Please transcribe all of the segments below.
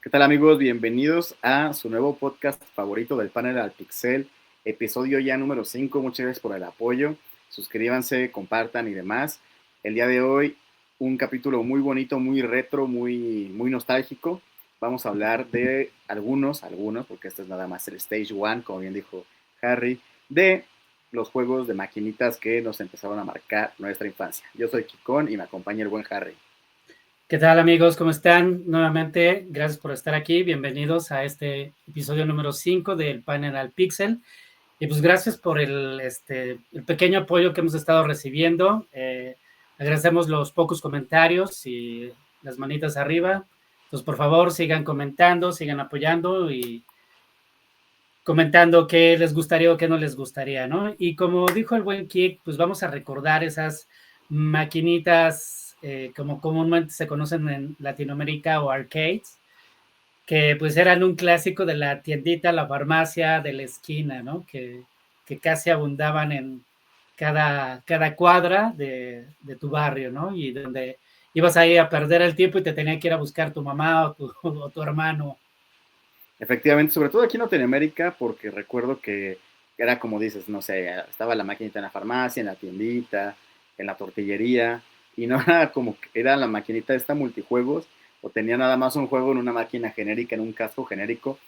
¿Qué tal, amigos? Bienvenidos a su nuevo podcast favorito del panel al Pixel, episodio ya número 5. Muchas gracias por el apoyo. Suscríbanse, compartan y demás. El día de hoy, un capítulo muy bonito, muy retro, muy nostálgico. Vamos a hablar de algunos, porque este es nada más el Stage 1, como bien dijo Harry, de los juegos de maquinitas que nos empezaron a marcar nuestra infancia. Yo soy Kikón y me acompaña el buen Harry. ¿Qué tal, amigos? ¿Cómo están? Nuevamente, gracias por estar aquí. Bienvenidos a este episodio número 5 del panel al Pixel. Y pues gracias por el pequeño apoyo que hemos estado recibiendo. Agradecemos los pocos comentarios y las manitas arriba. Entonces, por favor, sigan comentando, sigan apoyando y comentando qué les gustaría o qué no les gustaría, ¿no? Y como dijo el buen Kik, pues vamos a recordar esas maquinitas como comúnmente se conocen en Latinoamérica o arcades, que pues eran un clásico de la tiendita, la farmacia de la esquina, ¿no? Que casi abundaban en cada cuadra de tu barrio, ¿no? Y donde ibas ahí a perder el tiempo y te tenía que ir a buscar tu mamá o tu hermano. Efectivamente, sobre todo aquí en Latinoamérica, porque recuerdo que era como dices, no sé, estaba la maquinita en la farmacia, en la tiendita, en la tortillería, y no era como que era la maquinita esta multijuegos, o tenía nada más un juego en una máquina genérica, en un casco genérico,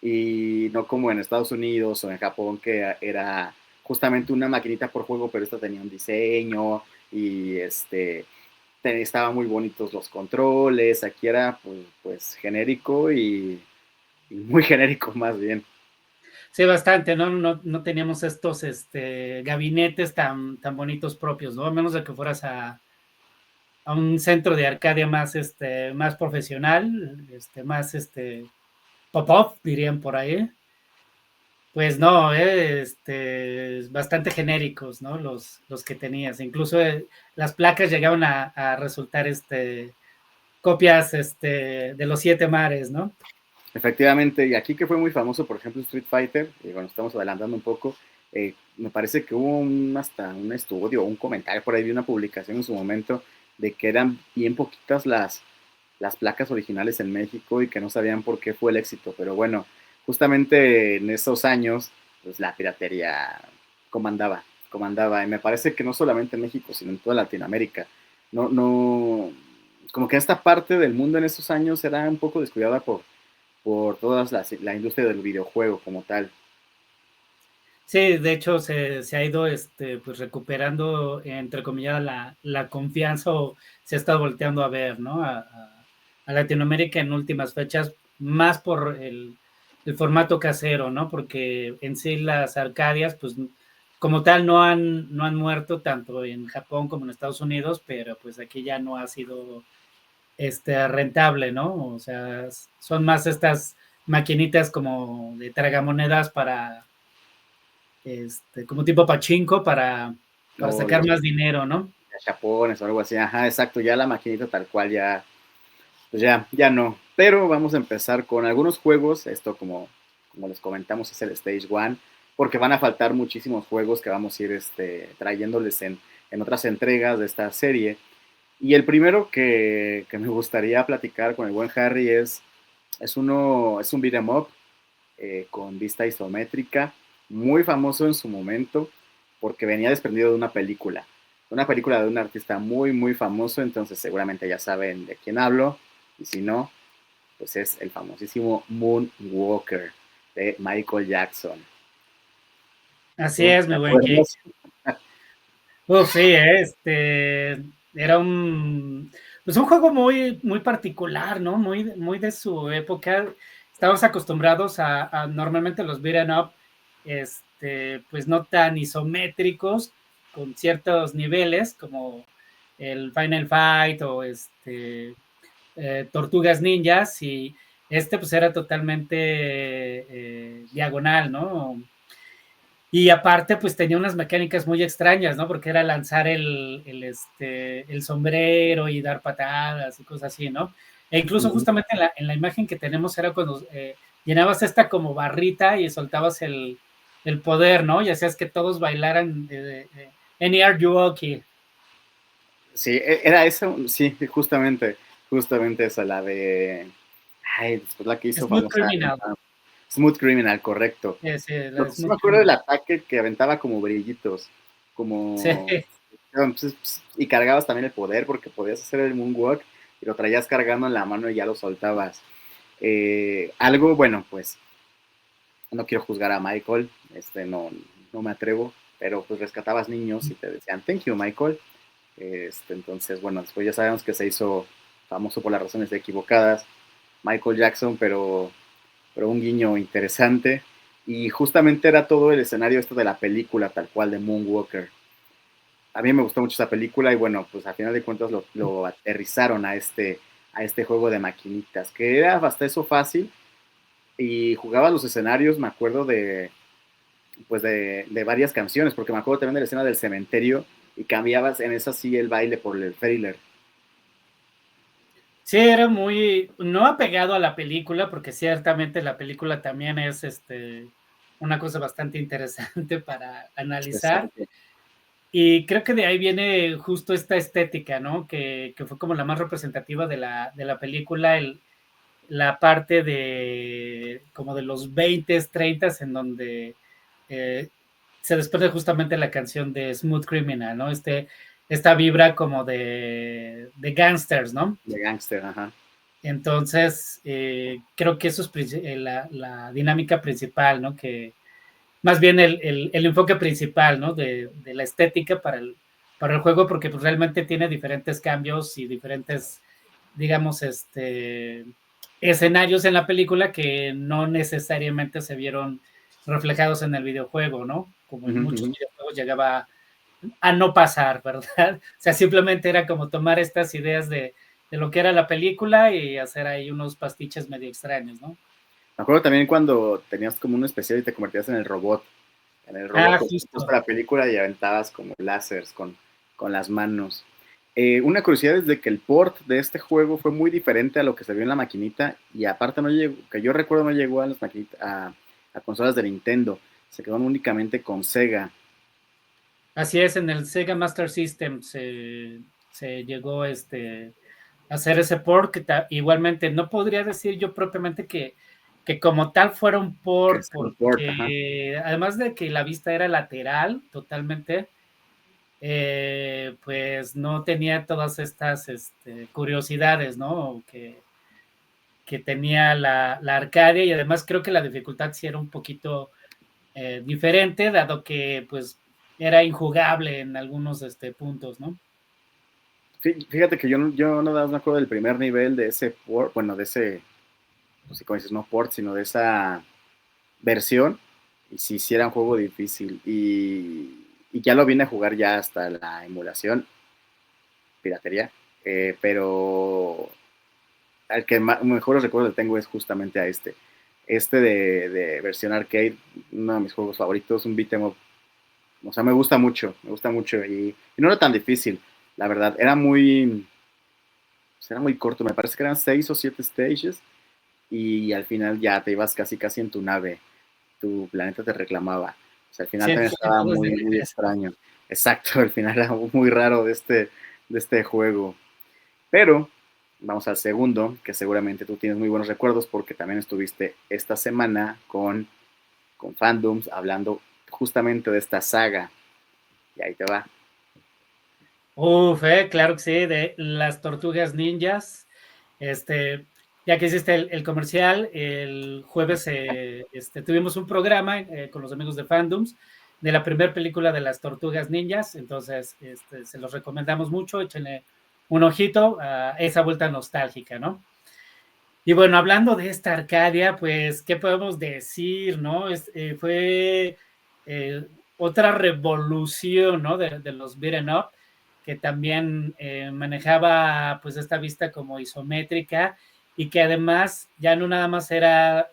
y no como en Estados Unidos o en Japón, que era justamente una maquinita por juego, pero esta tenía un diseño, y estaban muy bonitos los controles, aquí era pues genérico y muy genérico más bien. Sí, bastante, ¿no? No teníamos estos gabinetes tan bonitos propios, ¿no? A menos de que fueras a un centro de Arcadia más profesional, más pop-up, dirían por ahí. Pues no, bastante genéricos, ¿no? Los que tenías. Incluso las placas llegaban a resultar copias de los 7 mares, ¿no? Efectivamente, y aquí que fue muy famoso, por ejemplo, Street Fighter, y bueno, estamos adelantando un poco, me parece que hubo hasta un estudio, un comentario, por ahí vi una publicación en su momento, de que eran bien poquitas las placas originales en México y que no sabían por qué fue el éxito, pero bueno, justamente en esos años, pues la piratería comandaba, y me parece que no solamente en México, sino en toda Latinoamérica. No, como que esta parte del mundo en esos años era un poco descuidada por toda la industria del videojuego como tal. Sí, de hecho se ha ido pues recuperando, entre comillas, la confianza o se ha estado volteando a ver, ¿no? A Latinoamérica en últimas fechas, más por el formato casero, ¿no? Porque en sí las arcadias, pues como tal, no han muerto tanto en Japón como en Estados Unidos, pero pues aquí ya no ha sido rentable, ¿no? O sea, son más estas maquinitas como de tragamonedas para como tipo pachinko para O sacar los más dinero, ¿no? chapones o algo así. Ajá, exacto. Ya la maquinita tal cual ya, pues ya no. Pero vamos a empezar con algunos juegos. Esto como les comentamos es el Stage 1, porque van a faltar muchísimos juegos que vamos a ir trayéndoles en otras entregas de esta serie. Y el primero que me gustaría platicar con el buen Harry es un beat'em up con vista isométrica, muy famoso en su momento porque venía desprendido de una película de un artista muy famoso, entonces seguramente ya saben de quién hablo, y si no, pues es el famosísimo Moonwalker de Michael Jackson. Así ¿Tú es, te mi buen Kik. acuerdas? Uf, sí, era pues un juego muy particular, ¿no? Muy de su época. Estamos acostumbrados a normalmente los beat'em up, pues no tan isométricos, con ciertos niveles, como el Final Fight o Tortugas Ninjas, y pues era totalmente diagonal, ¿no? Y aparte, pues tenía unas mecánicas muy extrañas, ¿no? Porque era lanzar el sombrero y dar patadas y cosas así, ¿no? E incluso justamente en la imagen que tenemos era cuando llenabas esta como barrita y soltabas el poder, ¿no? Y hacías que todos bailaran Any Are You Okay. Sí, era eso, sí, justamente esa, la de... Ay, después la que hizo Smooth famosa. Criminal. Smooth Criminal, correcto. Sí, sí, Lo la de que sí me Smooth acuerdo del Criminal. ataque que aventaba como brillitos, Sí, como... y cargabas también el poder porque podías hacer el moonwalk y lo traías cargando en la mano y ya lo soltabas. Algo, bueno, pues no quiero juzgar a Michael, no me atrevo, pero pues rescatabas niños y te decían, thank you, Michael. Entonces, bueno, después ya sabemos que se hizo famoso por las razones equivocadas, Michael Jackson, pero un guiño interesante. Y justamente era todo el escenario esto de la película tal cual de Moonwalker. A mí me gustó mucho esa película y bueno, pues a final de cuentas lo aterrizaron a este juego de maquinitas, que era hasta eso fácil y jugaba los escenarios, me acuerdo pues de varias canciones, porque me acuerdo también de la escena del cementerio y cambiabas en esa sí el baile por el thriller. sí, era muy, no apegado a la película, porque ciertamente la película también es una cosa bastante interesante para analizar. Exacto. Y creo que de ahí viene justo esta estética, ¿no? Que fue como la más representativa de la película, la parte de como de los 20, 30 en donde eh, se desprende justamente la canción de Smooth Criminal, ¿no? Esta vibra como de gangsters, ¿no? De gangster, ajá. Entonces, creo que eso es la dinámica principal, ¿no? Que más bien el enfoque principal, ¿no? De la estética para el juego, porque pues, realmente tiene diferentes cambios y diferentes, digamos, escenarios en la película que no necesariamente se vieron reflejados en el videojuego, ¿no? Como en Uh-huh, muchos uh-huh. videojuegos llegaba a no pasar, ¿verdad? O sea, simplemente era como tomar estas ideas de lo que era la película y hacer ahí unos pastiches medio extraños, ¿no? Me acuerdo también cuando tenías como un especial y te convertías en el robot. En el robot Ah, que justo justo. la película y aventabas como láseres con las manos. Una curiosidad es de que el port de este juego fue muy diferente a lo que se vio en la maquinita y aparte no llegó, que yo recuerdo no llegó a las maquinitas, a consolas de Nintendo, se quedó únicamente con Sega. Así es, en el Sega Master System se llegó a hacer ese port, que igualmente no podría decir yo propiamente que como tal fuera un Que port, es un port, ajá. porque además de que la vista era lateral totalmente, pues no tenía todas estas curiosidades, ¿no? Que tenía la Arcadia y además creo que la dificultad sí era un poquito diferente, dado que pues era injugable en algunos puntos, ¿no? Fíjate que yo no me acuerdo del primer nivel de ese port, bueno, de ese, no sé cómo dices, no port, sino de esa versión. Y sí era un juego difícil. Y ya lo vine a jugar ya hasta la emulación, piratería. Pero al que mejores recuerdos tengo es justamente a este. Este de versión arcade, uno de mis juegos favoritos, un beat'em up. O sea, me gusta mucho. Y no era tan difícil, la verdad. Era muy corto, me parece que eran 6 o 7 stages. Y al final ya te ibas casi casi en tu nave. Tu planeta te reclamaba. O sea, al final también 100% estaba de muy regreso. extraño. Exacto, al final era muy raro de este juego. Pero vamos al segundo, que seguramente tú tienes muy buenos recuerdos porque también estuviste esta semana con fandoms hablando justamente de esta saga. Y ahí te va. Uf, claro que sí, de las tortugas ninjas. Ya que hiciste el comercial, el jueves tuvimos un programa con los amigos de Fandoms de la primera película de las tortugas ninjas, entonces se los recomendamos mucho, échenle un ojito a esa vuelta nostálgica, ¿no? Y bueno, hablando de esta Arcadia, pues, ¿qué podemos decir, no? Fue eh, otra revolución, ¿no? De los beat'em up, que también manejaba, pues, esta vista como isométrica y que además ya no nada más era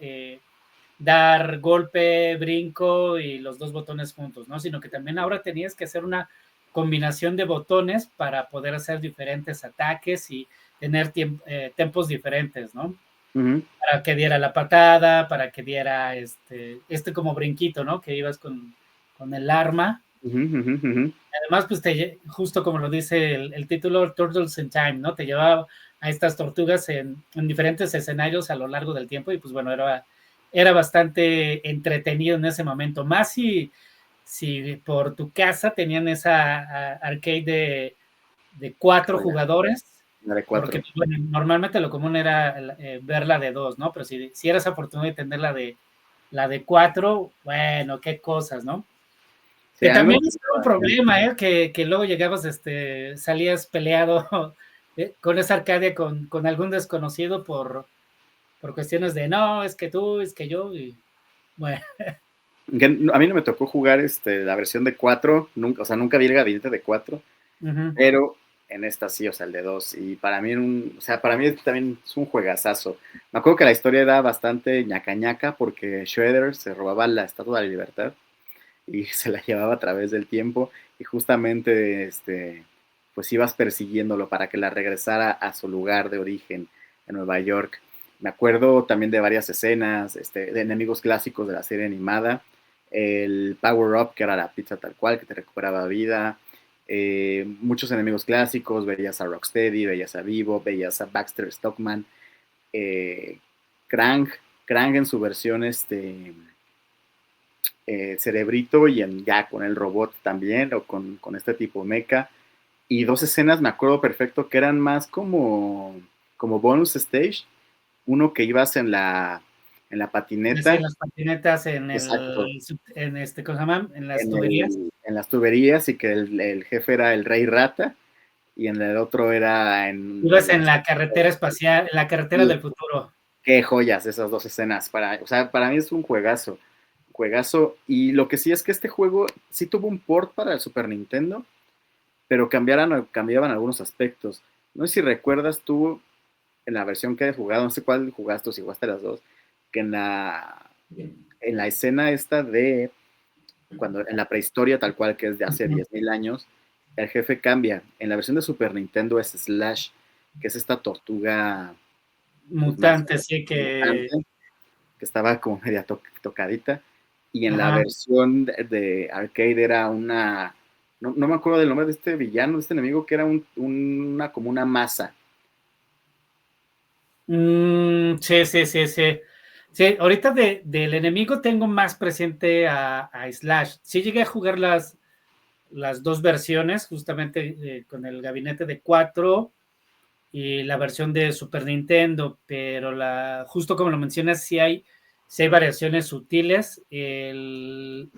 dar golpe, brinco y los dos botones juntos, ¿no? Sino que también ahora tenías que hacer una combinación de botones para poder hacer diferentes ataques y tener tiempos diferentes, ¿no? Ujú, Para que diera la patada, para que diera como brinquito, ¿no? Que ibas con el arma. ujú, ujú, ujú. Además, pues justo como lo dice el título, Turtles in Time, ¿no? Te llevaba a estas tortugas en diferentes escenarios a lo largo del tiempo y pues bueno, era bastante entretenido en ese momento, más si por tu casa tenían esa arcade de 4 jugadores, de porque 4. bueno, normalmente lo común era ver la de 2, ¿no? Pero si eras afortunado de tener la de 4, bueno, qué cosas, ¿no? Sí, Que a mí me también es un gustaba. problema, que luego llegabas, salías peleado con esa Arcadia con algún desconocido por cuestiones de no, es que tú, es que yo, y bueno. A mí no me tocó jugar la versión de 4, nunca, o sea, nunca vi el gabinete de 4, Uh-huh. pero en esta sí, o sea, el de 2. Y para mí, o sea, para mí también es un juegazazo. Me acuerdo que la historia era bastante ñaca ñaca porque Shredder se robaba la Estatua de la Libertad y se la llevaba a través del tiempo y justamente, pues ibas persiguiéndolo para que la regresara a su lugar de origen en Nueva York. Me acuerdo también de varias escenas, de enemigos clásicos de la serie animada, el Power Up, que era la pizza tal cual, que te recuperaba vida, muchos enemigos clásicos, veías a Rocksteady, veías a Vivo, veías a Baxter Stockman, eh, Krang, Krang en su versión Cerebrito y ya con el robot también, o con este tipo mecha. Y dos escenas me acuerdo perfecto que eran más como bonus stage. Uno que ibas en la En patineta. las patinetas, Exacto. ¿cómo se llaman? En las tuberías. En las tuberías y que el jefe era el Rey Rata y en el otro era Ibas en la carretera espacial, en la carretera Sí, del futuro. qué joyas esas dos escenas. O sea, para mí es un juegazo. Juegazo. Y lo que sí es que este juego sí tuvo un port para el Super Nintendo, pero cambiaban algunos aspectos. No sé si recuerdas tú en la versión que hayas jugado, no sé cuál jugaste o si jugaste las dos, que en la escena esta de cuando en la prehistoria tal cual que es de hace 10.000 años, el jefe cambia. En la versión de Super Nintendo es Slash, que es esta tortuga pues, más Mutante, sí que. mutante, que estaba como media tocadita. Y en la Ajá. versión de arcade era no me acuerdo del nombre de este villano, de este enemigo, que era como una masa. Sí, sí, sí, sí. Sí, ahorita del enemigo tengo más presente a Slash. Sí llegué a jugar las dos versiones, justamente con el gabinete de 4 y la versión de Super Nintendo, pero justo como lo mencionas, sí hay variaciones sutiles. El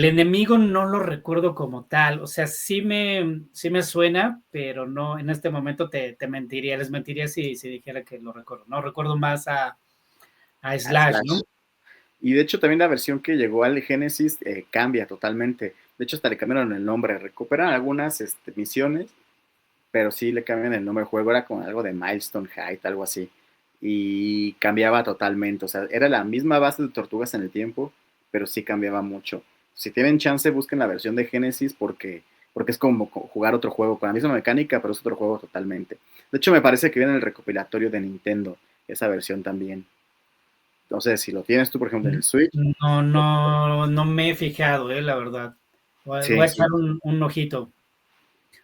enemigo no lo recuerdo como tal, o sea, sí me suena, pero no, en este momento te mentiría, les mentiría si dijera que lo recuerdo, no, recuerdo más a A Slash, Slash. ¿no? Y de hecho también la versión que llegó al Genesis cambia totalmente. De hecho hasta le cambiaron el nombre. Recuperan algunas misiones, pero sí le cambian el nombre del juego. Era como algo de Milestone Height, algo así. Y cambiaba totalmente. O sea, era la misma base de Tortugas en el tiempo, pero sí cambiaba mucho. Si tienen chance, busquen la versión de Genesis porque es como jugar otro juego con la misma mecánica, pero es otro juego totalmente. De hecho, me parece que viene en el recopilatorio de Nintendo, esa versión también. Entonces, si lo tienes tú, por ejemplo, en el Switch, No, no, no me he fijado, la verdad. Voy sí, a echar sí, un ojito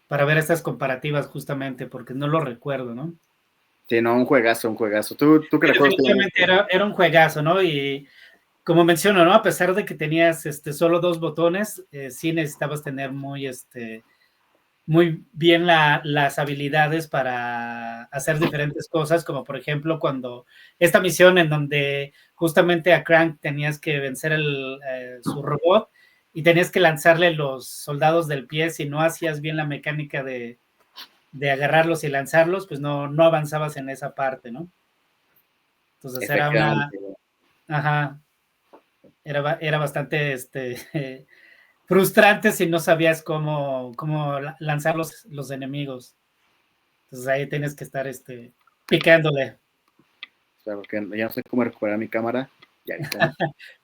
para ver estas comparativas justamente, porque no lo recuerdo, ¿no? sí, no, un juegazo, un juegazo. ¿Tú qué Sí, recuerdas tienes? definitivamente era un juegazo, ¿no? Y como menciono, ¿no? A pesar de que tenías solo dos botones, sí necesitabas tener muy bien las habilidades para hacer diferentes cosas, como por ejemplo cuando esta misión en donde justamente a Crank tenías que vencer su robot y tenías que lanzarle los soldados del pie, si no hacías bien la mecánica de agarrarlos y lanzarlos, pues no avanzabas en esa parte, ¿no? Entonces Efectivamente. ajá, era bastante frustrante si no sabías cómo lanzar los enemigos. Entonces ahí tienes que estar picándole. Claro que ya no sé cómo recuperar mi cámara. Ya,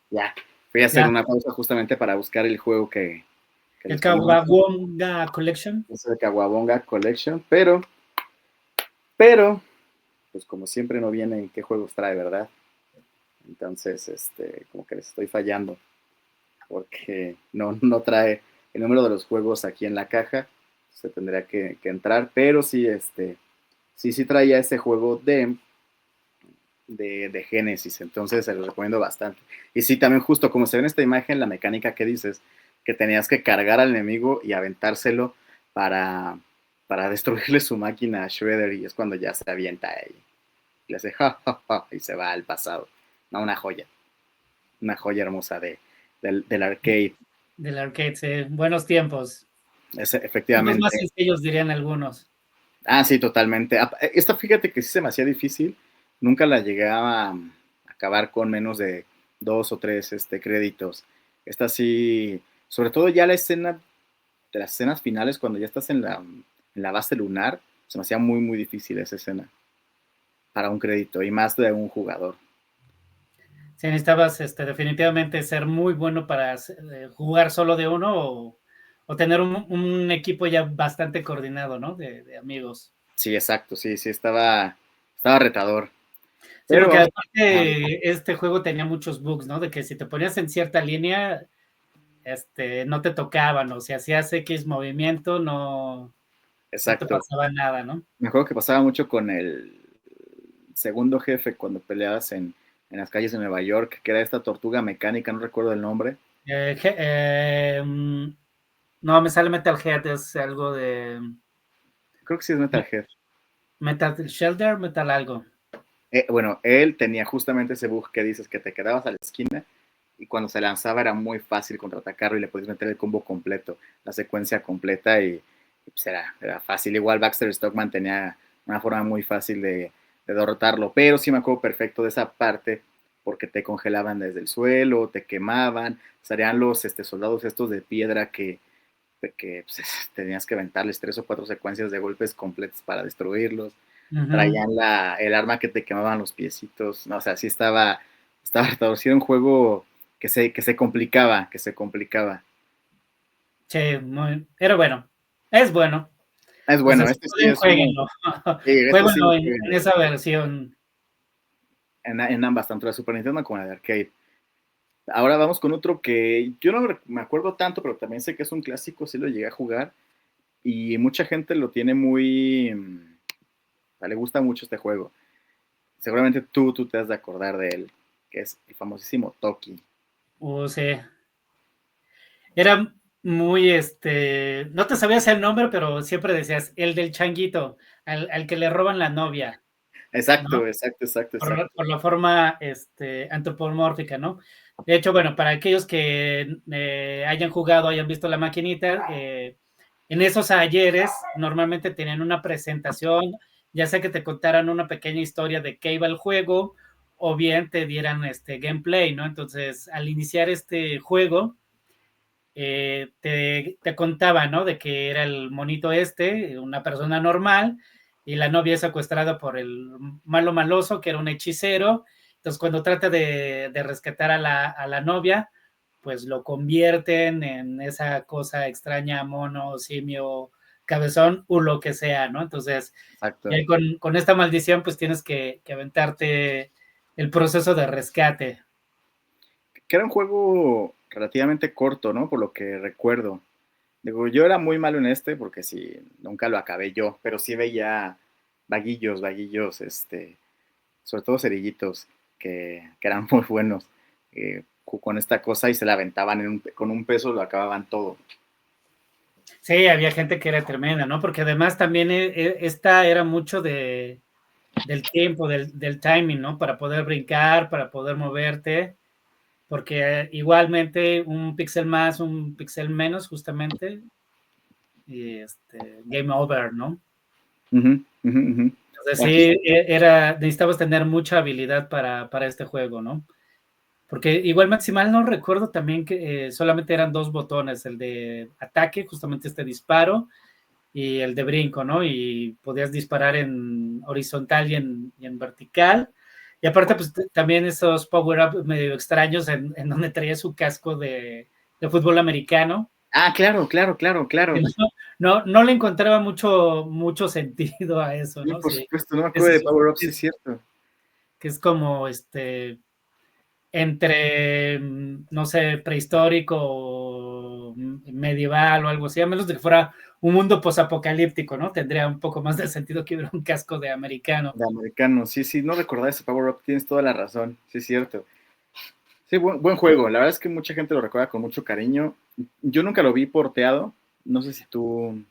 ya. Voy a hacer Ya, una pausa justamente para buscar el juego que el les comento. Kawabonga Collection. Es el Kawabonga Collection, pero, pues como siempre no viene en qué juegos trae, ¿verdad? Entonces, como que les estoy fallando, porque no trae el número de los juegos aquí en la caja. Se tendría que entrar, pero sí, sí traía ese juego de Genesis, entonces se lo recomiendo bastante. Y sí, también justo como se ve en esta imagen, la mecánica que dices, que tenías que cargar al enemigo y aventárselo para, para destruirle su máquina a Shredder, y es cuando ya se avienta ahí. Y le hace ja, ja, ja, y se va al pasado. No, una joya hermosa del arcade. Del arcade, sí. Buenos tiempos. Tiempos más Efectivamente. sencillos, dirían algunos. Ah, sí, totalmente. Esta, fíjate que sí se me hacía difícil. Nunca la llegué a acabar con menos de 2 o 3 créditos. Esta sí, sobre todo ya la escena, de las escenas finales, cuando ya estás en la base lunar, se me hacía muy, muy difícil esa escena para un crédito y más de un jugador. Si necesitabas definitivamente ser muy bueno para jugar solo de uno o tener un equipo ya bastante coordinado, ¿no? De amigos. Sí, exacto, sí, sí, estaba retador. Sí, Pero porque vamos. aparte este juego tenía muchos bugs, ¿no? De que si te ponías en cierta línea, no te tocaban, o si hacías X movimiento, no te Exacto. pasaba nada, ¿no? Me acuerdo que pasaba mucho con el segundo jefe cuando peleabas en las calles de Nueva York, que era esta tortuga mecánica, no recuerdo el nombre. Eh, no, me sale Metal Head, es algo de Creo que sí es Metalhead. Metal Shelter, Metal algo. Bueno, él tenía justamente ese bug que dices, que te quedabas a la esquina y cuando se lanzaba era muy fácil contraatacarlo y le podías meter el combo completo, la secuencia completa, y pues era fácil. Igual Baxter Stockman tenía una forma muy fácil de derrotarlo, pero sí me acuerdo perfecto de esa parte porque te congelaban desde el suelo, te quemaban, salían los soldados estos de piedra que pues, tenías que aventarles 3 o 4 secuencias de golpes completos para destruirlos. Uh-huh. Traían el arma que te quemaban los piecitos. No, o sea, sí estaba retorcido, un juego que se complicaba, que se complicaba. Sí, era bueno. Es bueno. Es bueno, Entonces, este sí pueden es uno. jueguenlo. Sí, este sí Jueguenlo lo en jueguen esa versión. en ambas, tanto la Super Nintendo como la de arcade. Ahora vamos con otro que yo no me acuerdo tanto, pero también sé que es un clásico, sí lo llegué a jugar. Y mucha gente lo tiene muy. Le gusta mucho este juego. Seguramente tú te has de acordar de él, que es el famosísimo Toki. O sea, era muy, no te sabías el nombre, pero siempre decías, el del changuito, al que le roban la novia, ¿no? Exacto, exacto, exacto, exacto. Por la forma antropomórfica, ¿no? De hecho, bueno, para aquellos que hayan jugado, hayan visto la maquinita, en esos ayeres normalmente tenían una presentación, ya sea que te contaran una pequeña historia de qué iba el juego, o bien te dieran gameplay, ¿no? Entonces, al iniciar este juego, te contaba, ¿no? De que era el monito una persona normal, y la novia es secuestrada por el malo maloso, que era un hechicero. Entonces, cuando trata de rescatar a la novia, pues lo convierten en esa cosa extraña, mono, simio, cabezón, o lo que sea, ¿no? Entonces, y Exacto. ahí con esta maldición, pues tienes que aventarte el proceso de rescate. Que era un juego relativamente corto, ¿no? Por lo que recuerdo. Digo, yo era muy malo en este porque sí, nunca lo acabé yo, pero sí veía vaguillos, vaguillos, sobre todo cerillitos, que eran muy buenos con esta cosa y se la aventaban con un peso, lo acababan todo. Sí, había gente que era tremenda, ¿no? Porque además también esta era mucho del tiempo, del timing, ¿no? Para poder brincar, para poder moverte, porque igualmente un píxel más, un píxel menos, justamente, y game over, ¿no? Ujú, ujú, ujú. Entonces Aquí, sí, necesitabas tener mucha habilidad para este juego, ¿no? Porque igualmente, si mal no recuerdo, también que solamente eran dos botones, el de ataque, justamente este disparo, y el de brinco, ¿no? Y podías disparar en horizontal y en vertical. Y aparte, pues también esos power-up medio extraños en donde traía su casco de fútbol americano. claro, claro, claro, claro. No le encontraba mucho sentido a eso, Sí, ¿no? por Sí, supuesto, no me es, acuerdo de Power Up, sí es cierto. que es como entre, no sé, prehistórico o medieval o algo así, a menos de que fuera un mundo posapocalíptico, ¿no? Tendría un poco más de sentido que hubiera un casco de americano. De americano, sí, sí, no recordaba ese Power Up, tienes toda la razón, sí es cierto. Sí, buen juego, la verdad es que mucha gente lo recuerda con mucho cariño. Yo nunca lo vi porteado, no sé si tú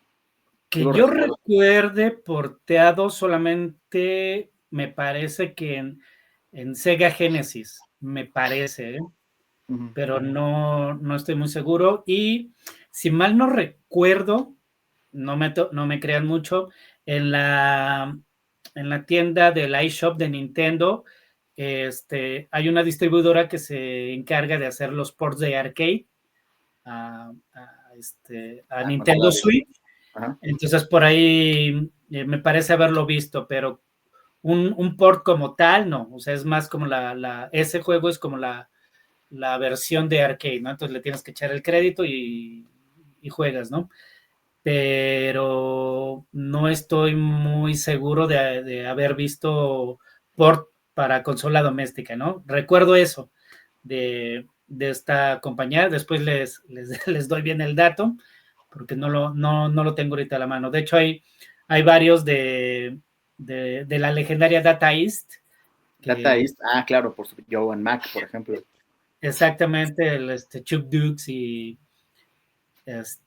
Que lo yo recuerdas. recuerde porteado solamente, me parece que en Sega Genesis, me parece, ¿eh? Ujú. Pero no estoy muy seguro. Y si mal no recuerdo, no me crean mucho, en la tienda del iShop de Nintendo, hay una distribuidora que se encarga de hacer los ports de arcade a Ah, Nintendo consola de... Switch. Ajá. Entonces por ahí me parece haberlo visto, pero un port como tal, no. O sea, es más como ese juego es como la versión de arcade, ¿no? Entonces le tienes que echar el crédito y juegas, ¿no? Pero no estoy muy seguro de haber visto port para consola doméstica, ¿no? Recuerdo eso de esta compañía, después les doy bien el dato, porque no lo tengo ahorita a la mano. De hecho, hay varios de la legendaria Data East, Data que East, ah, claro, por su Joe and Mac, por ejemplo. exactamente, Chuck Dukes y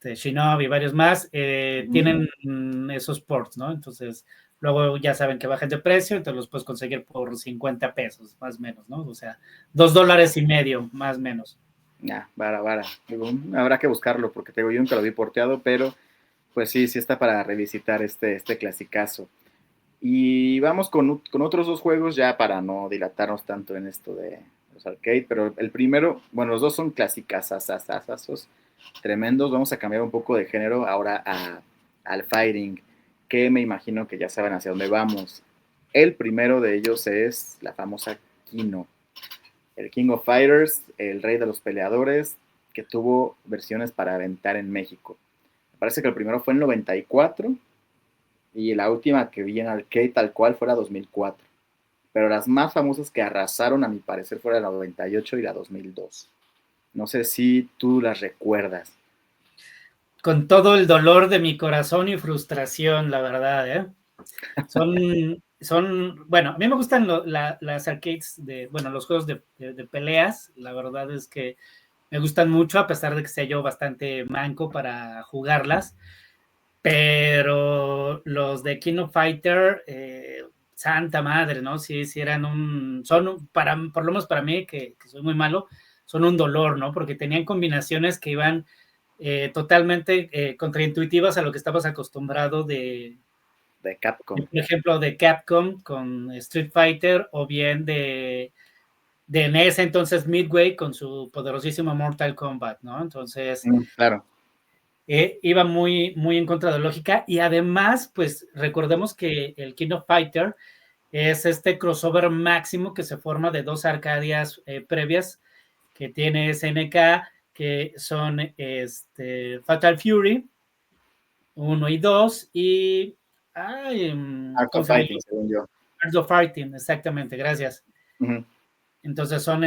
Shinobi y varios más, tienen esos ports, ¿no? Entonces, luego ya saben que bajan de precio, entonces los puedes conseguir por 50 pesos, más o menos, ¿no? O sea, $2.50, más o menos. Ya, vara. Digo, habrá que buscarlo, porque te digo, yo nunca lo vi porteado, pero pues sí, sí está para revisitar este clasicazo. Y vamos con otros dos juegos ya para no dilatarnos tanto en esto de los arcade, pero el primero, bueno, los dos son clásicas, tremendos. Vamos a cambiar un poco de género ahora al fighting, que me imagino que ya saben hacia dónde vamos. El primero de ellos es la famosa Kino, el King of Fighters, el rey de los peleadores, que tuvo versiones para aventar en México. Me parece que el primero fue en 94 y la última que vi en arcade tal cual fue la 2004. Pero las más famosas que arrasaron, a mi parecer, fueron la 98 y la 2002. No sé si tú las recuerdas. Con todo el dolor de mi corazón y frustración, la verdad, ¿eh? Bueno, a mí me gustan las arcades bueno, los juegos de peleas, la verdad es que me gustan mucho, a pesar de que sea yo bastante manco para jugarlas, pero los de King of Fighter, santa madre, ¿no? Sí, sí eran por lo menos para mí, que soy muy malo, son un dolor, ¿no? Porque tenían combinaciones que iban totalmente contraintuitivas a lo que estabas acostumbrado De Capcom. por ejemplo, de Capcom con Street Fighter, o bien en ese entonces Midway con su poderosísimo Mortal Kombat, ¿no? Entonces, Claro. iba muy, muy en contra de la lógica, y además, pues recordemos que el King of Fighter es este crossover máximo que se forma de dos Arcadias previas que tiene SNK, que son Fatal Fury 1 y 2 y Art ¿cómo of se llama? Fighting, según yo. Art of Fighting, exactamente, gracias. Ujú. Entonces son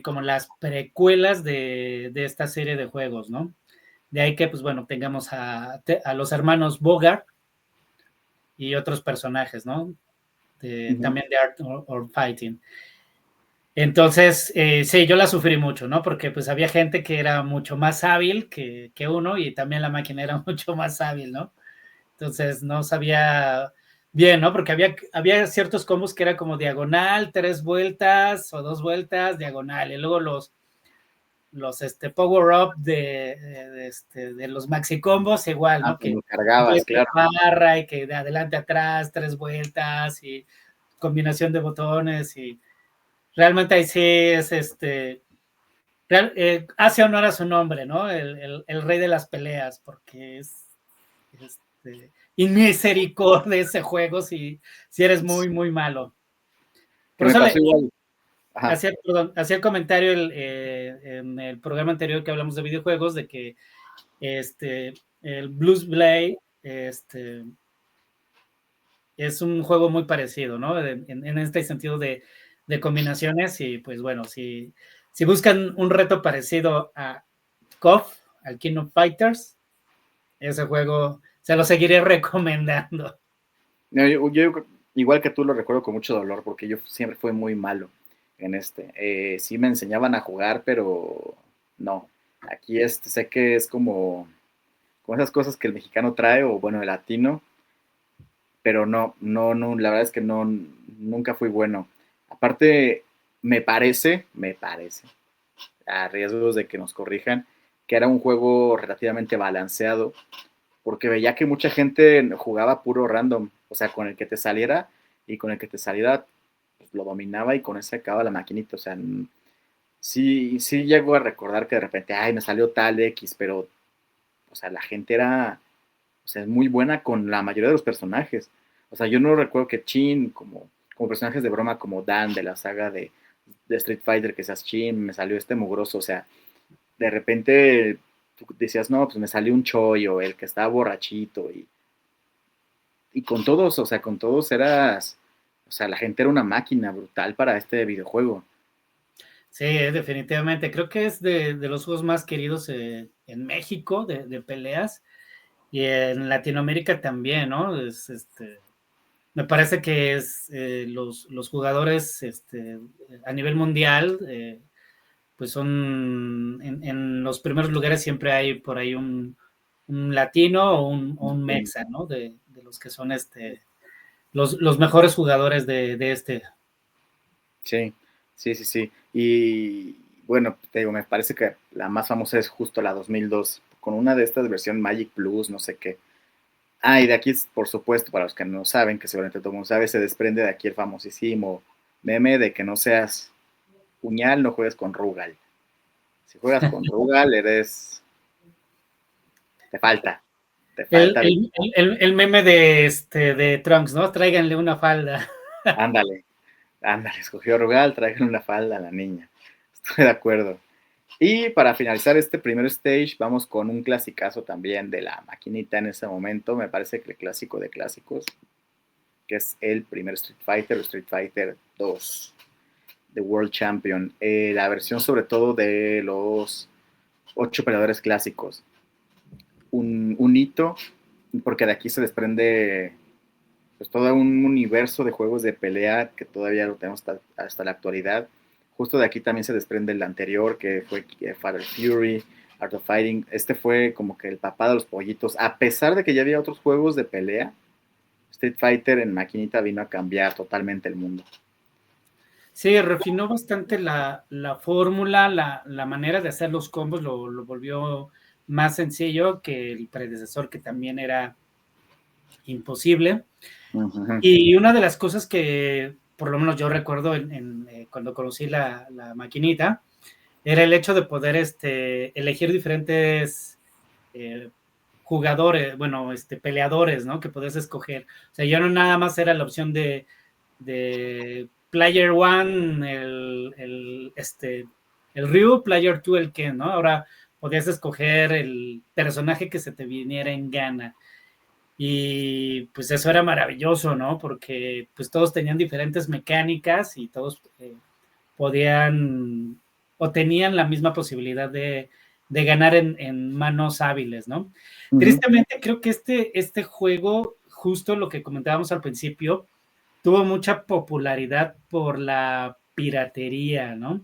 como las precuelas de esta serie de juegos, ¿no? De ahí que, pues bueno, tengamos a los hermanos Bogart y otros personajes, ¿no? Ujú. También de Art of Fighting. Entonces, sí, yo la sufrí mucho, ¿no? Porque pues había gente que era mucho más hábil que uno, y también la máquina era mucho más hábil, ¿no? Entonces no sabía bien, ¿no? Porque había ciertos combos que era como diagonal, 3 vueltas o 2 vueltas, diagonal, y luego los power up de los maxi combos igual, Ah, ¿no? Que cuando cargabas, claro. barra y que de adelante a atrás, 3 vueltas y combinación de botones, y realmente ahí sí es hace honor a su nombre, ¿no? El rey de las peleas, porque es inmisericordia ese juego si eres muy, muy malo. Que Por me eso pasó igual. Ajá. hacía el comentario en el programa anterior que hablamos de videojuegos, de que el Blues Blade es un juego muy parecido, ¿no? En este sentido de combinaciones, y pues bueno, si buscan un reto parecido a KOF, al King of Fighters, ese juego se lo seguiré recomendando. No, yo igual que tú lo recuerdo con mucho dolor porque yo siempre fui muy malo en sí me enseñaban a jugar, pero no. Aquí sé que es como esas cosas que el mexicano trae, o bueno, el latino, pero no, la verdad es que no, nunca fui bueno. Aparte, me parece, a riesgos de que nos corrijan, que era un juego relativamente balanceado, porque veía que mucha gente jugaba puro random, o sea, con el que te saliera, y con el que te saliera, pues, lo dominaba y con ese acababa la maquinita, o sea, sí llego a recordar que de repente, ay, me salió tal X, pero, o sea, la gente era, o sea, es muy buena con la mayoría de los personajes. O sea, yo no recuerdo que Chin, como personajes de broma, como Dan de la saga de Street Fighter, que seas Chin, me salió este mugroso, o sea, de repente tú decías, no, pues me salió un chollo, el que estaba borrachito, y con todos, o sea, con todos eras, o sea, la gente era una máquina brutal para este videojuego. Sí, definitivamente. Creo que es de los juegos más queridos en México de peleas y en Latinoamérica también, ¿no? Me parece que es los jugadores a nivel mundial, pues son en los primeros lugares siempre hay por ahí un latino o un mexa, ¿no? De los que son los mejores jugadores de. Sí, sí. Y bueno, te digo, me parece que la más famosa es justo la 2002, con una de estas versión Magic Plus, no sé qué. Ah, y de aquí, por supuesto, para los que no saben, que seguramente todo el mundo sabe, se desprende de aquí el famosísimo meme de que no seas puñal, no juegues con Rugal. Si juegas con Rugal, te falta, te El, falta el, habilidad. el meme de Trunks, ¿no? Tráiganle una falda. Ándale, escogió Rugal, tráiganle una falda a la niña. Estoy de acuerdo. Y para finalizar este primer stage, vamos con un clasicazo también de la maquinita en ese momento. Me parece que el clásico de clásicos, que es el primer Street Fighter 2, The World Champion. La versión sobre todo de los 8 peleadores clásicos. Un hito, porque de aquí se desprende pues todo un universo de juegos de pelea que todavía lo tenemos hasta la actualidad. Justo de aquí también se desprende el anterior, que fue Fatal Fury, Art of Fighting. Este fue como que el papá de los pollitos. A pesar de que ya había otros juegos de pelea, Street Fighter en maquinita vino a cambiar totalmente el mundo. Sí, refinó bastante la fórmula, la manera de hacer los combos, lo volvió más sencillo que el predecesor, que también era imposible. Uh-huh. Y una de las cosas que, por lo menos yo recuerdo cuando conocí la maquinita, era el hecho de poder elegir diferentes eh, jugadores, bueno, peleadores, ¿no? Que podías escoger. O sea, ya no nada más era la opción de Player One, el Ryu, Player Two, el Ken, ¿no? Ahora podías escoger el personaje que se te viniera en gana. Y pues eso era maravilloso, ¿no? Porque pues todos tenían diferentes mecánicas y todos podían o tenían la misma posibilidad de ganar en manos hábiles, ¿no? Uh-huh. Tristemente creo que este juego, justo lo que comentábamos al principio, tuvo mucha popularidad por la piratería, ¿no?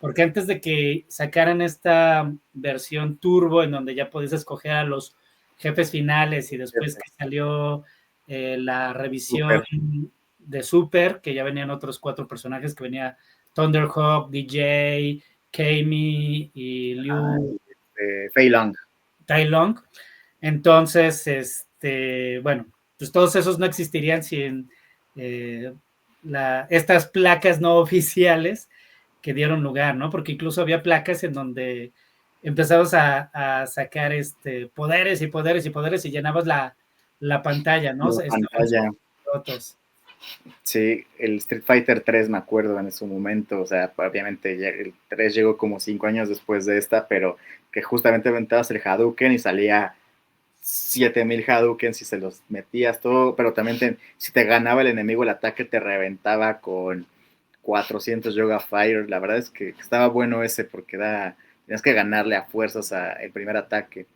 Porque antes de que sacaran esta versión turbo en donde ya podías escoger a los jefes finales y después que salió la revisión Super. de Super, que ya venían otros 4 personajes, que venía Thunderhawk, DJ, Kami y Liu Fei Long. Tai Long. Entonces, bueno, pues todos esos no existirían sin eh, estas placas no oficiales que dieron lugar, ¿no? Porque incluso había placas en donde empezabas a sacar poderes y poderes y poderes y llenabas la pantalla, ¿no? O La sea, estaban pantalla. rotos. Sí, el Street Fighter 3 me acuerdo en su momento, o sea, obviamente el 3 llegó como 5 años después de esta, pero que justamente aventabas el Hadouken y salía 7000 Hadoukens y se los metías todo, pero también si te ganaba el enemigo el ataque te reventaba con 400 Yoga Fire. La verdad es que estaba bueno ese porque tenías que ganarle a fuerzas el primer ataque.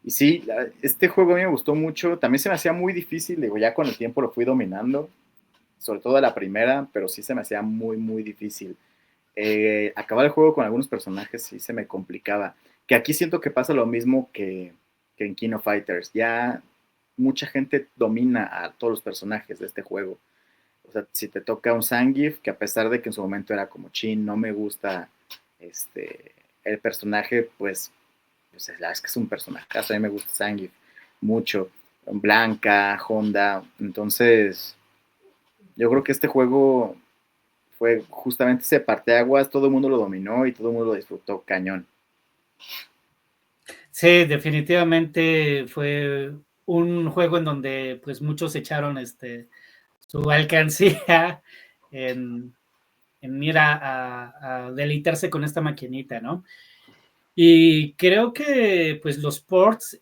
Y sí, este juego a mí me gustó mucho. También se me hacía muy difícil, digo, ya con el tiempo lo fui dominando, sobre todo la primera, pero sí se me hacía muy, muy difícil. Acabar el juego con algunos personajes sí se me complicaba. Que aquí siento que pasa lo mismo que en King of Fighters. Ya mucha gente domina a todos los personajes de este juego. O sea, si te toca un Zangief, que a pesar de que en su momento era como chin, no me gusta el personaje, pues es que es un personaje. A mí me gusta Zangief mucho. Blanca, Honda. Entonces, yo creo que este juego fue justamente ese parteaguas, todo el mundo lo dominó y todo el mundo lo disfrutó cañón. Sí, definitivamente fue un juego en donde pues muchos echaron su alcancía en, en ir a deleitarse con esta maquinita, ¿no? Y creo que pues los ports,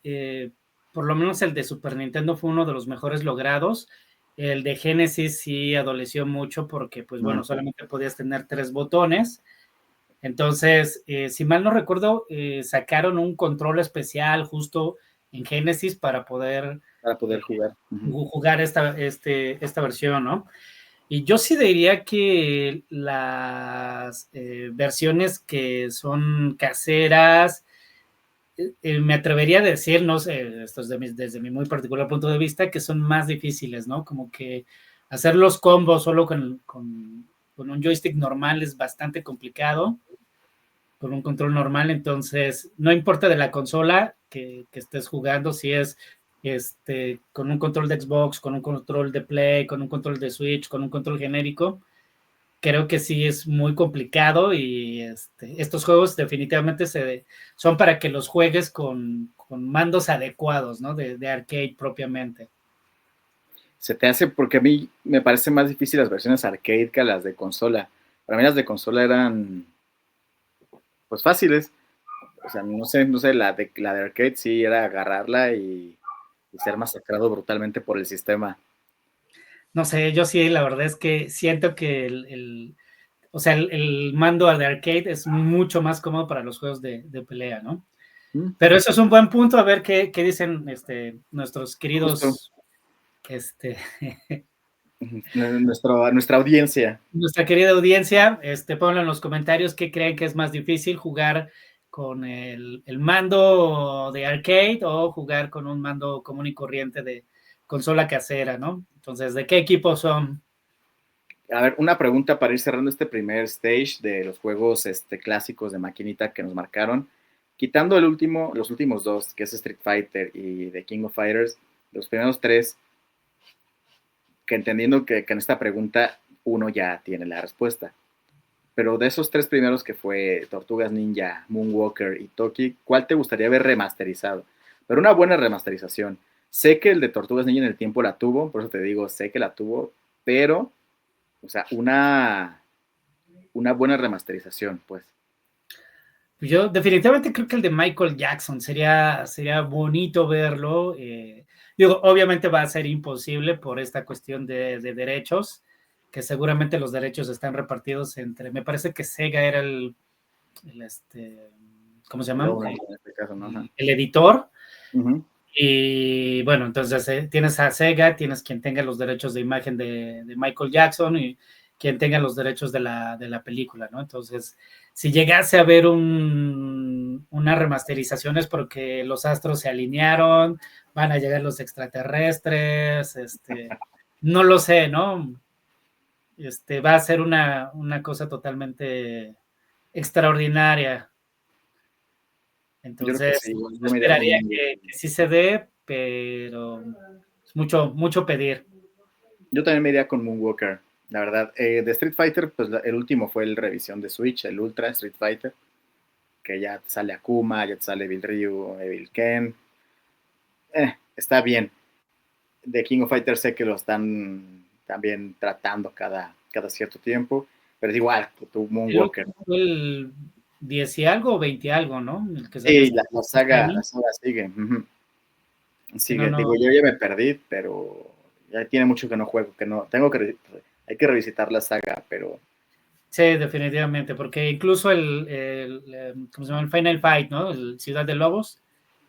por lo menos el de Super Nintendo fue uno de los mejores logrados. El de Genesis sí adoleció mucho porque pues bueno, solamente podías tener 3 botones. Entonces, si mal no recuerdo, sacaron un control especial justo en Genesis para poder Jugar. jugar esta versión, ¿no? Y yo sí diría que las versiones que son caseras, me atrevería a decir, no sé, esto es desde mi muy particular punto de vista, que son más difíciles, ¿no? Como que hacer los combos solo con un joystick normal es bastante complicado, con un control normal, entonces no importa de la consola que estés jugando, si es con un control de Xbox, con un control de Play, con un control de Switch, con un control genérico, creo que sí es muy complicado y estos juegos definitivamente son para que los juegues con mandos adecuados, ¿no? De arcade propiamente. Se te hace, porque a mí me parece más difícil las versiones arcade que las de consola. Para mí las de consola eran, pues fáciles. O sea, no sé, la de arcade sí era agarrarla y ser masacrado brutalmente por el sistema. No sé, yo sí, la verdad es que siento que o sea, el mando de arcade es mucho más cómodo para los juegos de pelea, ¿no? Pero eso es un buen punto, a ver qué dicen nuestros Justo. queridos, Nuestra audiencia. nuestra querida audiencia, ponlo en los comentarios qué creen que es más difícil, jugar con el mando de arcade o jugar con un mando común y corriente de consola casera, ¿no? Entonces, ¿de qué equipo son? A ver, una pregunta para ir cerrando este primer stage de los juegos clásicos de maquinita que nos marcaron. Quitando los últimos dos, que es Street Fighter y The King of Fighters, los primeros tres, que entendiendo que en esta pregunta uno ya tiene la respuesta. Pero de esos tres primeros que fue Tortugas Ninja, Moonwalker y Toki, ¿cuál te gustaría ver remasterizado? Pero una buena remasterización. Sé que el de Tortugas Ninja en el tiempo la tuvo, por eso te digo, sé que la tuvo, pero, o sea, una buena remasterización, pues. Yo definitivamente creo que el de Michael Jackson sería bonito verlo. Digo, obviamente va a ser imposible por esta cuestión de derechos, que seguramente los derechos están repartidos entre, me parece que Sega era el ¿cómo se llama? En este caso, ¿no? El editor. Uh-huh. Y bueno, entonces tienes a Sega, tienes quien tenga los derechos de imagen de Michael Jackson y quien tenga los derechos de la película, ¿no? Entonces, si llegase a haber una remasterización es porque los astros se alinearon, van a llegar los extraterrestres, no lo sé, ¿no? Va a ser una cosa totalmente extraordinaria. Yo creo que Entonces, sí, yo yo me iría con esperaría un... que sí se dé, pero es mucho, mucho pedir. Yo también me iría con Moonwalker, la verdad. De Street Fighter, pues el último fue el revisión de Switch, el Ultra Street Fighter, que ya te sale Akuma, ya te sale Evil Ryu, Evil Ken. Está bien. De King of Fighters sé que lo están también tratando cada cierto tiempo, pero es igual que tu El Moonwalker. último fue el 10 y algo o 20 y algo, ¿no? El que salió Sí, este la este saga, año. la saga sigue. Uh-huh. Si no, Sigue, digo, no. yo ya me perdí, pero ya tiene mucho que no juego, que no, hay que revisitar la saga, pero Sí, definitivamente, porque incluso ¿cómo se llama? El Final Fight, ¿no? El Ciudad de Lobos,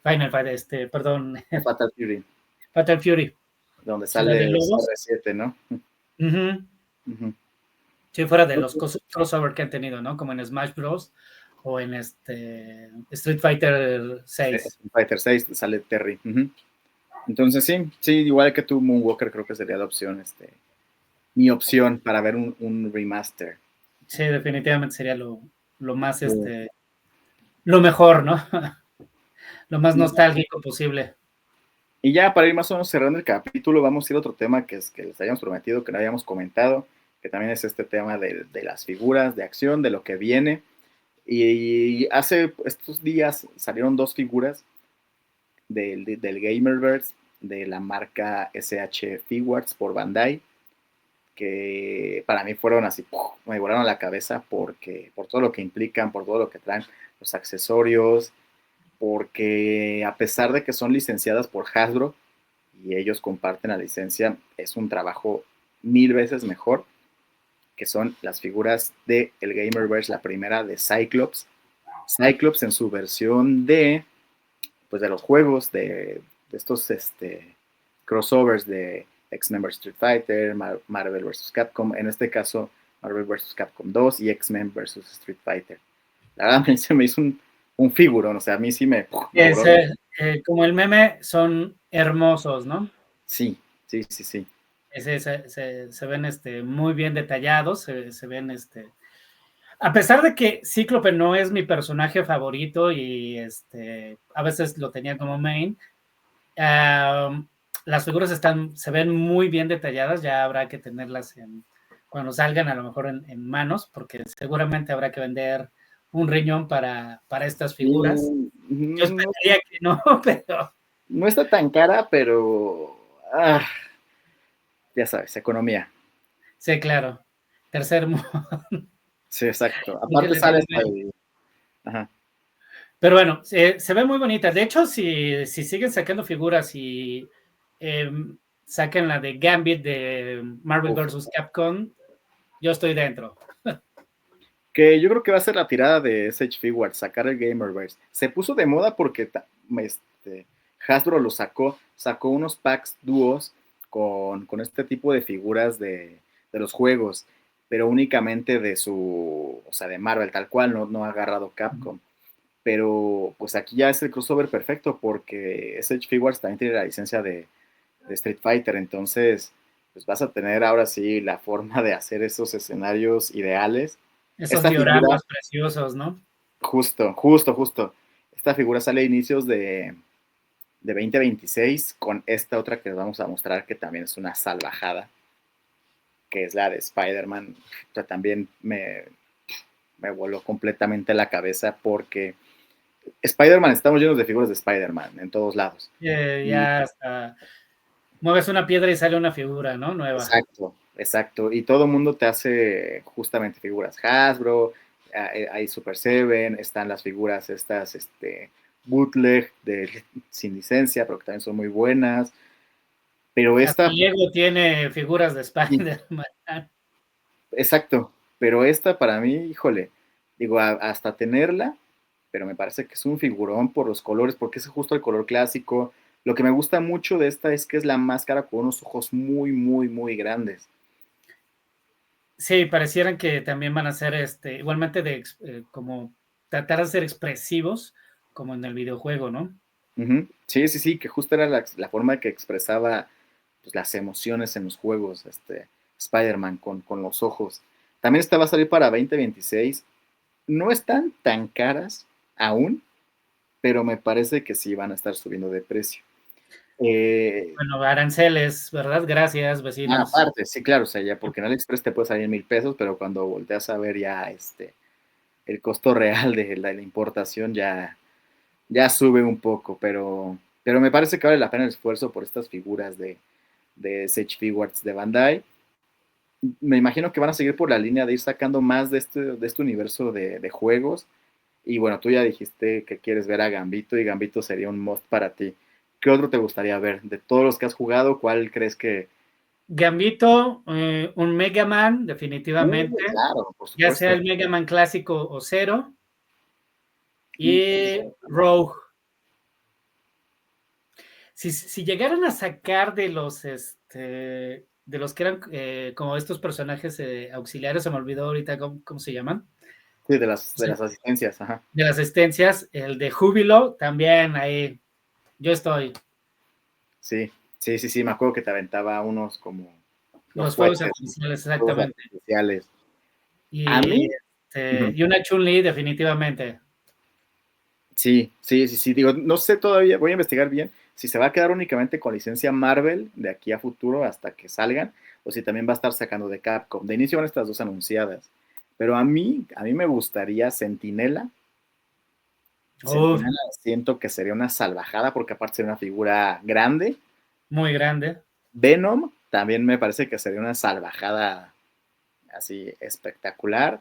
Final Fight, perdón, Fatal Fury. Fatal Fury. Donde Sí, la de sale lobos. CR7, ¿no? Ujú. Ujú. Sí, fuera de los crossover que han tenido, ¿no? Como en Smash Bros. O en Street Fighter 6. Street Fighter 6 sale Terry. Ujú. Entonces sí, igual que tú, Moonwalker creo que sería la opción, mi opción para ver un remaster. Sí, definitivamente sería lo más, Sí. lo mejor, ¿no? Lo más Y nostálgico posible. y ya para ir más o menos cerrando el capítulo, vamos a ir a otro tema que es que les habíamos prometido, que no habíamos comentado, que también es este tema de las figuras de acción, de lo que viene. Y hace estos días salieron dos figuras del Gamerverse, de la marca SH Figuarts por Bandai, que para mí fueron así, ¡puf! Me volaron la cabeza porque por todo lo que implican, por todo lo que traen, los accesorios, porque a pesar de que son licenciadas por Hasbro y ellos comparten la licencia, es un trabajo 1000 veces mejor, que son las figuras de el Gamerverse, la primera de Cyclops. Cyclops en su versión pues de los juegos, de estos crossovers de X-Men vs. Street Fighter, Marvel vs. Capcom, en este caso Marvel vs. Capcom 2 y X-Men vs. Street Fighter. La verdad a mí se me hizo un figurón, o sea, a mí sí me voló. Como el meme, son hermosos, ¿no? Sí, sí. Se ven muy bien detallados, se ven a pesar de que Cíclope no es mi personaje favorito y a veces lo tenía como main, las figuras se ven muy bien detalladas, ya habrá que tenerlas cuando salgan a lo mejor en manos, porque seguramente habrá que vender un riñón para estas figuras. Yo No, esperaría que no, pero... no está tan cara, pero ya sabes, economía. Sí, claro. Tercer mundo. Sí, exacto. Aparte sale hasta el... Ajá. Pero bueno, se ve muy bonita. De hecho, si siguen sacando figuras y sacan la de Gambit de Marvel Uf. vs. Capcom, yo estoy dentro. Que yo creo que va a ser la tirada de SH Figuarts, sacar el Gamerverse. Se puso de moda porque Hasbro lo sacó unos packs dúos con este tipo de figuras de los juegos, pero únicamente o sea, de Marvel, tal cual, no ha agarrado Capcom. Pero pues aquí ya es el crossover perfecto porque SH Figuarts también tiene la licencia de Street Fighter, entonces pues vas a tener ahora sí la forma de hacer esos escenarios ideales. Esos Esta figura, dioramas preciosos, ¿no? justo. Esta figura sale a inicios de 2026 con esta otra que les vamos a mostrar que también es una salvajada, que es la de Spider-Man. O sea, también me voló completamente la cabeza porque Spider-Man, estamos llenos de figuras de Spider-Man en todos lados. Y, Ya hasta mueves una piedra y sale una figura, ¿no? Nueva. exacto. Y todo el mundo te hace justamente figuras Hasbro, hay Super Seven, están las figuras estas, bootleg sin licencia, pero que también son muy buenas. Pero Hasta esta, Lego tiene figuras de sí, Spider-Man. exacto. Pero esta para mí, híjole, digo, hasta tenerla, pero me parece que es un figurón por los colores, porque es justo el color clásico. Lo que me gusta mucho de esta es que es la máscara con unos ojos muy grandes. Sí, parecieran que también van a ser igualmente como tratar de ser expresivos como en el videojuego, ¿no? Ujú. Sí, que justo era la forma que expresaba pues, las emociones en los juegos, Spider-Man con los ojos. También esta va a salir para 2026. No están tan caras aún, pero me parece que sí van a estar subiendo de precio. Bueno, aranceles, ¿verdad? Gracias, vecinos. Aparte, sí, claro, o sea, ya porque en AliExpress te puede salir en 1000 pesos, pero cuando volteas a ver ya el costo real de la importación ya sube un poco, pero me parece que vale la pena el esfuerzo por estas figuras de Sage Figuarts de Bandai. Me imagino que van a seguir por la línea de ir sacando más de este universo de juegos. Y bueno, tú ya dijiste que quieres ver a Gambito y Gambito sería un must para ti. ¿Qué otro te gustaría ver? De todos los que has jugado, ¿cuál crees que... Gambito, un Mega Man, definitivamente, Claro, por ya sea supuesto. el Mega Man clásico o cero, Y y Rogue. si llegaran a sacar de los que eran como estos personajes auxiliares, se me olvidó ahorita cómo se llaman. Sí, de las asistencias, ajá. De las asistencias, el de Júbilo, también ahí, yo estoy. Sí, sí, me acuerdo que te aventaba unos como Los los fuegos cohetes, artificiales, fuegos exactamente. artificiales. A Y, mí, uh-huh. y una Chun-Li, definitivamente. Sí, digo, no sé todavía, voy a investigar bien si se va a quedar únicamente con licencia Marvel de aquí a futuro hasta que salgan, o si también va a estar sacando de Capcom. De inicio van estas dos anunciadas, pero a mí me gustaría Sentinela. Uf, Sentinela siento que sería una salvajada porque aparte sería una figura grande. muy grande. Venom también me parece que sería una salvajada así espectacular.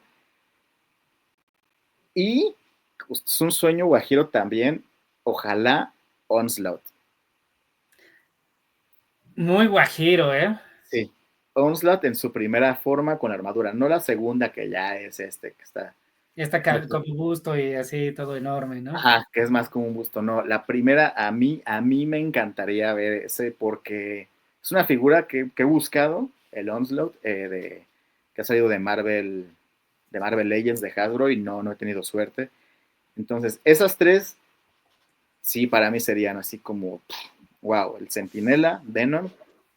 Y es un sueño guajiro también, ojalá Onslaught. Muy guajiro, ¿eh? Sí, Onslaught en su primera forma con armadura, no la segunda que ya es que está. Está No sé. con busto y así todo enorme, ¿no? Ajá, que es más como un busto, no. La primera a mí me encantaría ver ese porque es una figura que he buscado, el Onslaught, que ha salido de Marvel Legends de Hasbro y no he tenido suerte. Entonces, esas tres, sí, para mí serían así como, wow, el Centinela, Venom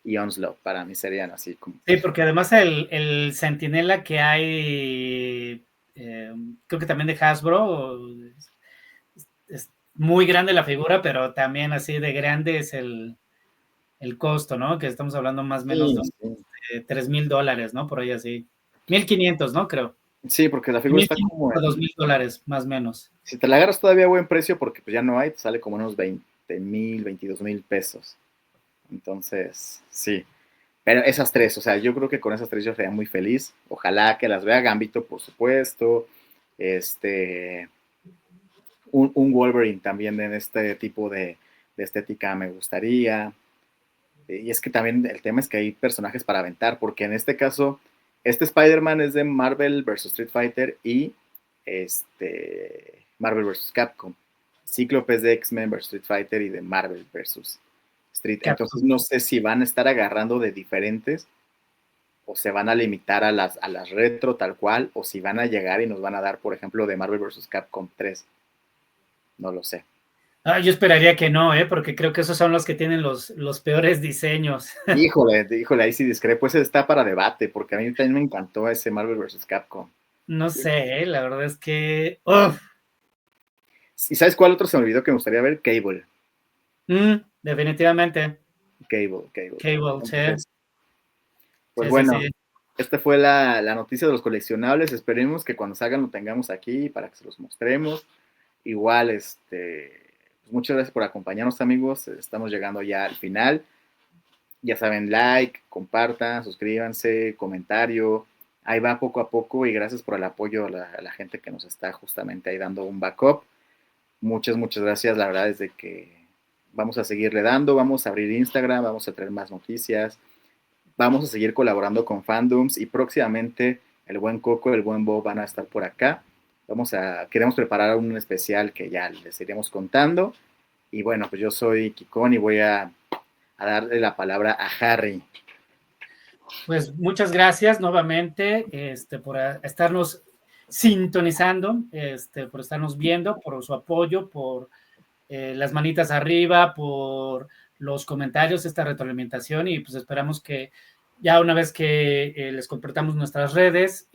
y Onslaught, para mí serían así como. Sí, porque además el Centinela que hay, creo que también de Hasbro, es muy grande la figura, pero también así de grande es el costo, ¿no? Que estamos hablando más o menos Sí, de sí. $3,000, ¿no? Por ahí así. 1,500, ¿no? Creo. Sí, porque la figura mil está quinientos como por en. $2,000, más o menos. Si te la agarras todavía a buen precio, porque pues ya no hay, te sale como unos 20,000, 22,000 pesos. Entonces, sí. Pero esas tres, o sea, yo creo que con esas tres yo sería muy feliz. Ojalá que las vea Gambito, por supuesto. Este, un Wolverine también en este tipo de estética me gustaría. Y es que también el tema es que hay personajes para aventar, porque en este caso, este Spider-Man es de Marvel vs. Street Fighter y Marvel vs. Capcom. Cíclope es de X-Men vs. Street Fighter y de Marvel vs. Street. Entonces Capcom. no sé si van a estar agarrando de diferentes o se van a limitar a las retro tal cual, o si van a llegar y nos van a dar, por ejemplo, de Marvel vs. Capcom 3. No lo sé. Yo esperaría que no, porque creo que esos son los que tienen los peores diseños. Híjole, ahí sí discrepo. Ese está para debate, porque a mí también me encantó ese Marvel vs. Capcom. No sé, la verdad es que. ¡Uf! ¿Y sabes cuál otro se me olvidó que me gustaría ver? Cable. Definitivamente. Cable. Cable, sí. Entonces, pues Sí, sí, bueno, sí. esta fue la noticia de los coleccionables. Esperemos que cuando salgan lo tengamos aquí para que se los mostremos. Igual, pues muchas gracias por acompañarnos, amigos. Estamos llegando ya al final. Ya saben, like, compartan, suscríbanse, comentario. Ahí va poco a poco y gracias por el apoyo a la gente que nos está justamente ahí dando un backup. Muchas gracias. La verdad es de que vamos a seguirle dando, vamos a abrir Instagram, vamos a traer más noticias, vamos a seguir colaborando con fandoms y próximamente el buen Coco, el buen Bo van a estar por acá. Queremos preparar un especial que ya les iremos contando. Y bueno, pues yo soy Kikón y voy a darle la palabra a Harry. Pues muchas gracias nuevamente por estarnos sintonizando, por estarnos viendo, por su apoyo, por las manitas arriba, por los comentarios, esta retroalimentación y pues esperamos que ya una vez que les compartamos nuestras redes,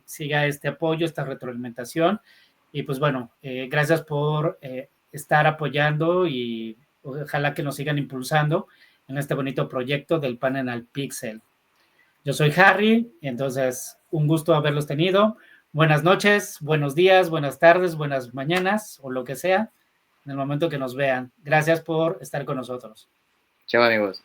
siga este apoyo, esta retroalimentación y pues bueno, gracias por estar apoyando y ojalá que nos sigan impulsando en este bonito proyecto del Panel al Pixel. Yo soy Harry, entonces un gusto haberlos tenido. Buenas noches, buenos días, buenas tardes, buenas mañanas o lo que sea en el momento que nos vean. Gracias por estar con nosotros. Chao, amigos.